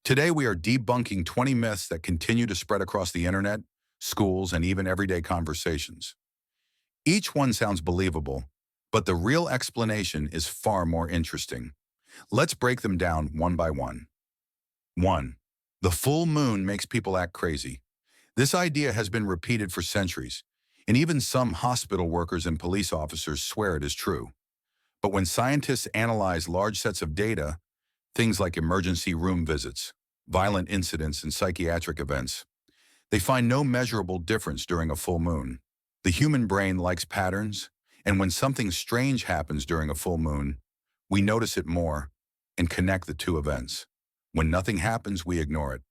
Today, we are debunking 20 myths that continue to spread across the internet, schools, and even everyday conversations. Each one sounds believable, but the real explanation is far more interesting. Let's break them down one by one. 1. The full moon makes people act crazy. This idea has been repeated for centuries, and even some hospital workers and police officers swear it is true. But when scientists analyze large sets of data, things like emergency room visits, violent incidents, and psychiatric events, they find no measurable difference during a full moon. The human brain likes patterns, and when something strange happens during a full moon, we notice it more and connect the two events. When nothing happens, we ignore it.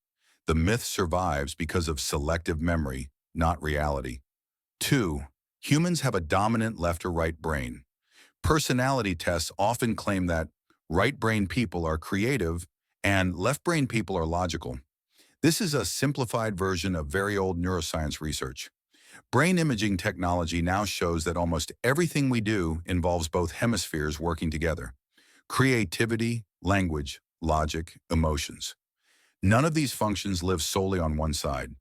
The myth survives because of selective memory, not reality. 2. Humans have a dominant left or right brain. Personality tests often claim that right-brain people are creative and left-brain people are logical. This is a simplified version of very old neuroscience research. Brain imaging technology now shows that almost everything we do involves both hemispheres working together. Creativity, language, logic, emotions. None of these functions live solely on one side.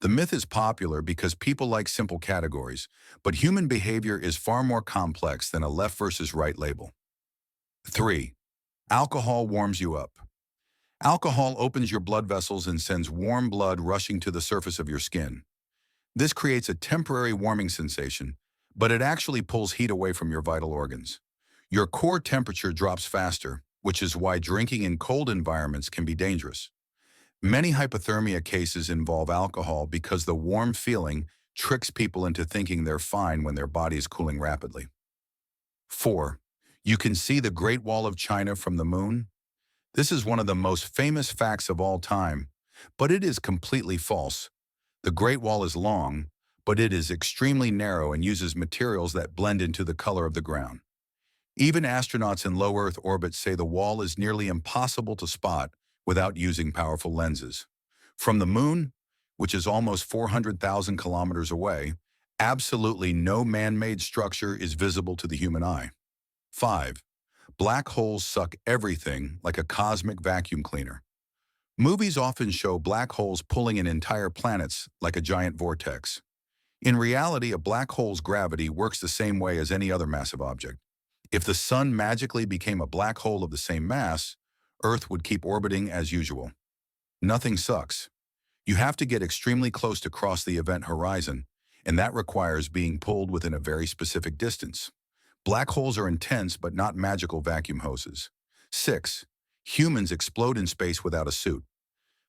The myth is popular because people like simple categories, but human behavior is far more complex than a left versus right label. 3. Alcohol warms you up. Alcohol opens your blood vessels and sends warm blood rushing to the surface of your skin. This creates a temporary warming sensation, but it actually pulls heat away from your vital organs. Your core temperature drops faster, which is why drinking in cold environments can be dangerous. Many hypothermia cases involve alcohol because the warm feeling tricks people into thinking they're fine when their body is cooling rapidly. 4. You can see the Great Wall of China from the moon. This is one of the most famous facts of all time, but it is completely false. The Great Wall is long, but it is extremely narrow and uses materials that blend into the color of the ground. Even astronauts in low Earth orbit say the wall is nearly impossible to spot without using powerful lenses. From the moon, which is almost 400,000 kilometers away, absolutely no man-made structure is visible to the human eye. 5. Black holes suck everything like a cosmic vacuum cleaner. Movies often show black holes pulling in entire planets like a giant vortex. In reality, a black hole's gravity works the same way as any other massive object. If the sun magically became a black hole of the same mass, Earth would keep orbiting as usual. Nothing sucks. You have to get extremely close to cross the event horizon, and that requires being pulled within a very specific distance. Black holes are intense but not magical vacuum hoses. 6. Humans explode in space without a suit.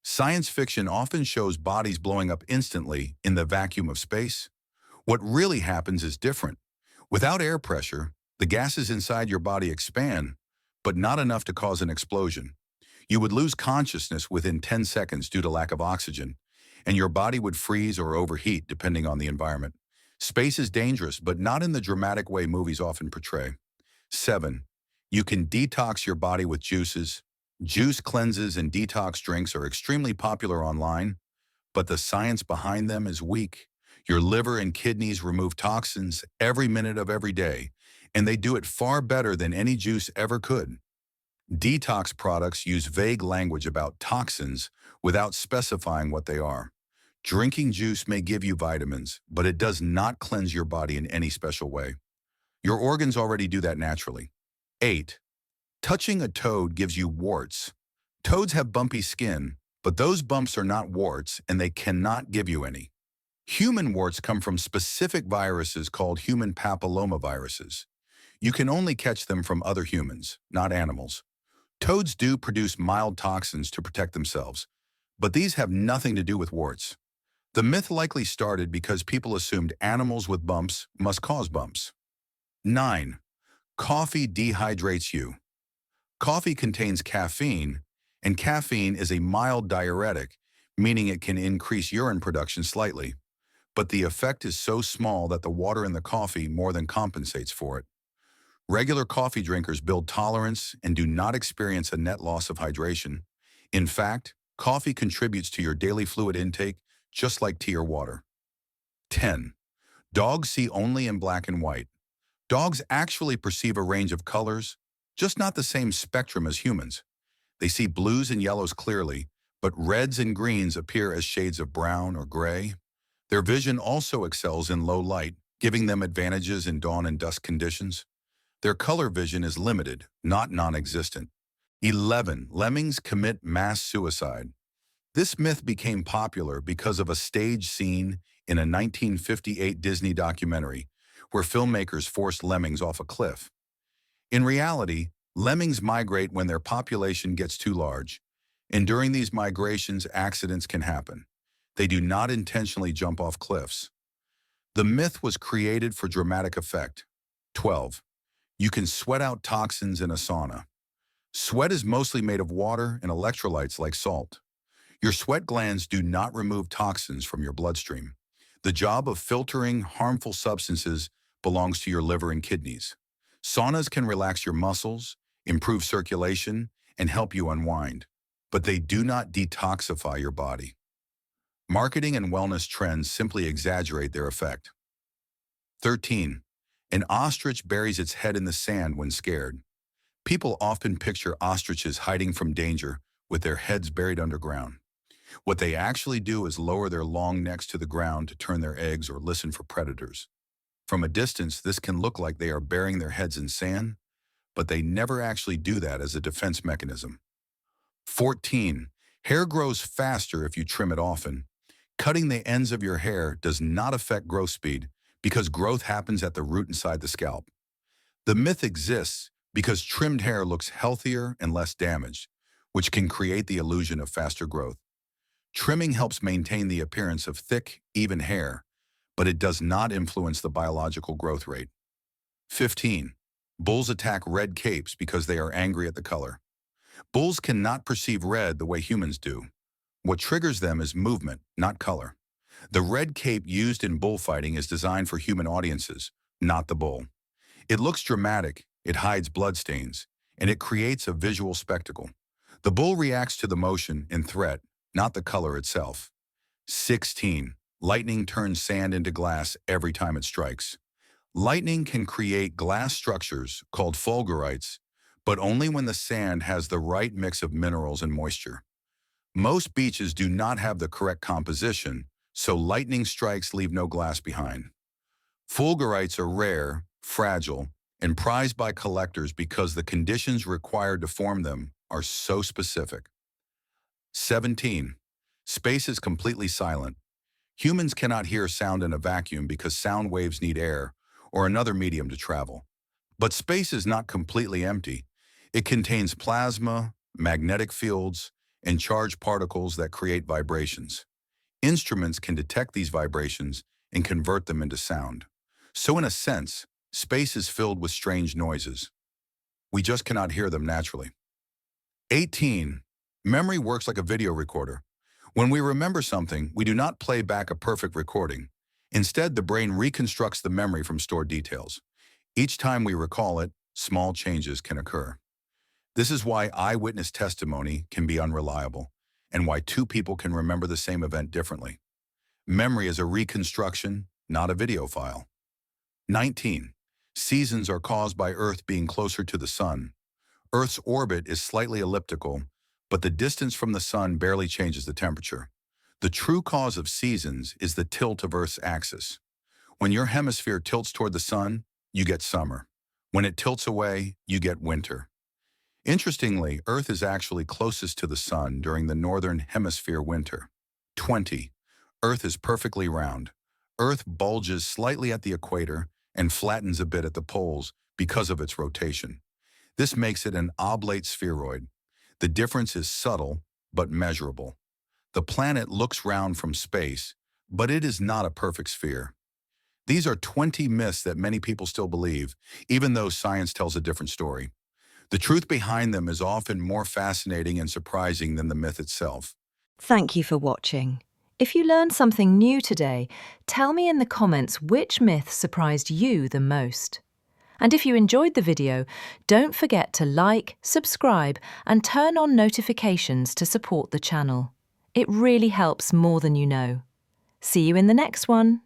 Science fiction often shows bodies blowing up instantly in the vacuum of space. What really happens is different. Without air pressure, the gases inside your body expand, but not enough to cause an explosion. You would lose consciousness within 10 seconds due to lack of oxygen, and your body would freeze or overheat depending on the environment. Space is dangerous, but not in the dramatic way movies often portray. 7. You can detox your body with juices. Juice cleanses and detox drinks are extremely popular online, but the science behind them is weak. Your liver and kidneys remove toxins every minute of every day, and they do it far better than any juice ever could. Detox products use vague language about toxins without specifying what they are. Drinking juice may give you vitamins, but it does not cleanse your body in any special way. Your organs already do that naturally. 8. Touching a toad gives you warts. Toads have bumpy skin, but those bumps are not warts and they cannot give you any. Human warts come from specific viruses called human papillomaviruses. You can only catch them from other humans, not animals. Toads do produce mild toxins to protect themselves, but these have nothing to do with warts. The myth likely started because people assumed animals with bumps must cause bumps. 9. Coffee dehydrates you. Coffee contains caffeine, and caffeine is a mild diuretic, meaning it can increase urine production slightly. But the effect is so small that the water in the coffee more than compensates for it. Regular coffee drinkers build tolerance and do not experience a net loss of hydration. In fact, coffee contributes to your daily fluid intake just like tea or water. 10. Dogs see only in black and white. Dogs actually perceive a range of colors, just not the same spectrum as humans. They see blues and yellows clearly, but reds and greens appear as shades of brown or gray. Their vision also excels in low light, giving them advantages in dawn and dusk conditions. Their color vision is limited, not non-existent. 11. Lemmings commit mass suicide. This myth became popular because of a stage scene in a 1958 Disney documentary where filmmakers forced lemmings off a cliff. In reality, lemmings migrate when their population gets too large, and during these migrations, accidents can happen. They do not intentionally jump off cliffs. The myth was created for dramatic effect. 12. You can sweat out toxins in a sauna. Sweat is mostly made of water and electrolytes like salt. Your sweat glands do not remove toxins from your bloodstream. The job of filtering harmful substances belongs to your liver and kidneys. Saunas can relax your muscles, improve circulation, and help you unwind, but they do not detoxify your body. Marketing and wellness trends simply exaggerate their effect. 13. An ostrich buries its head in the sand when scared. People often picture ostriches hiding from danger with their heads buried underground. What they actually do is lower their long necks to the ground to turn their eggs or listen for predators. From a distance, this can look like they are burying their heads in sand, but they never actually do that as a defense mechanism. 14. Hair grows faster if you trim it often. Cutting the ends of your hair does not affect growth speed because growth happens at the root inside the scalp. The myth exists because trimmed hair looks healthier and less damaged, which can create the illusion of faster growth. Trimming helps maintain the appearance of thick, even hair, but it does not influence the biological growth rate. 15. Bulls attack red capes because they are angry at the color. Bulls cannot perceive red the way humans do. What triggers them is movement, not color. The red cape used in bullfighting is designed for human audiences, not the bull. It looks dramatic, it hides bloodstains, and it creates a visual spectacle. The bull reacts to the motion and threat, not the color itself. 16. Lightning turns sand into glass every time it strikes. Lightning can create glass structures called fulgurites, but only when the sand has the right mix of minerals and moisture. Most beaches do not have the correct composition, so lightning strikes leave no glass behind. Fulgurites are rare, fragile, and prized by collectors because the conditions required to form them are so specific. 17. Space is completely silent. Humans cannot hear sound in a vacuum because sound waves need air or another medium to travel. But space is not completely empty. It contains plasma, magnetic fields, and charged particles that create vibrations. Instruments can detect these vibrations and convert them into sound. So in a sense, space is filled with strange noises. We just cannot hear them naturally. 18. Memory works like a video recorder. When we remember something, we do not play back a perfect recording. Instead, the brain reconstructs the memory from stored details. Each time we recall it, small changes can occur. This is why eyewitness testimony can be unreliable, and why two people can remember the same event differently. Memory is a reconstruction, not a video file. 19. Seasons are caused by Earth being closer to the Sun. Earth's orbit is slightly elliptical, but the distance from the Sun barely changes the temperature. The true cause of seasons is the tilt of Earth's axis. When your hemisphere tilts toward the Sun, you get summer. When it tilts away, you get winter. Interestingly, Earth is actually closest to the Sun during the northern hemisphere winter. 20. Earth is perfectly round. Earth bulges slightly at the equator and flattens a bit at the poles because of its rotation. This makes it an oblate spheroid. The difference is subtle, but measurable. The planet looks round from space, but it is not a perfect sphere. These are 20 myths that many people still believe, even though science tells a different story. The truth behind them is often more fascinating and surprising than the myth itself. Thank you for watching. If you learned something new today, tell me in the comments which myth surprised you the most. And if you enjoyed the video, don't forget to like, subscribe, and turn on notifications to support the channel. It really helps more than you know. See you in the next one.